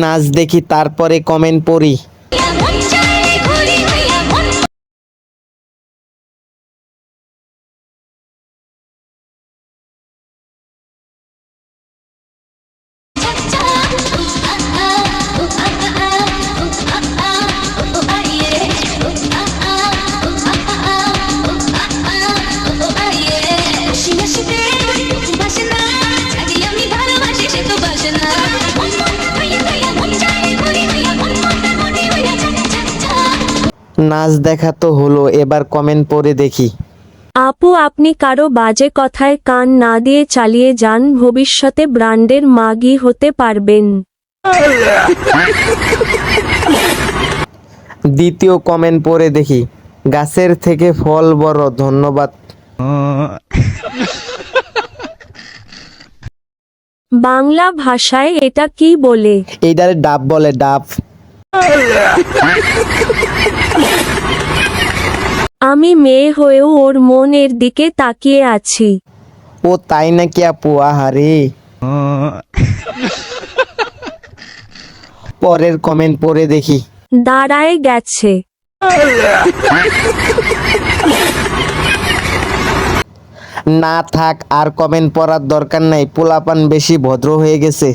নাচ দেখি তারপরে কমেন্ট পড়ি। নাচ দেখা তো হলো, এবার কমেন্ট পড়ে দেখি। আপু আপনি কারো বাজে কথায় কান না দিয়ে চালিয়ে যান, ভবিষ্যতে ব্র্যান্ডের মাগি হতে পারবেন। দ্বিতীয় কমেন্ট পড়ে দেখি। গাছের থেকে ফল বড়, ধন্যবাদ। বাংলা ভাষায় এটা কি বলে? এইটারে ডাব বলে, ডাব। আমি মেয়ে হয়েও ওর মনের দিকে তাকিয়ে আছি। ও তাই নাকি আপু, আহারে। পরের কমেন্ট পড়ে দেখি। দাঁড়ায় গেছে। না থাক, আর কমেন্ট পড়ার দরকার নাই, পোলাপান বেশি ভদ্র হয়ে গেছে।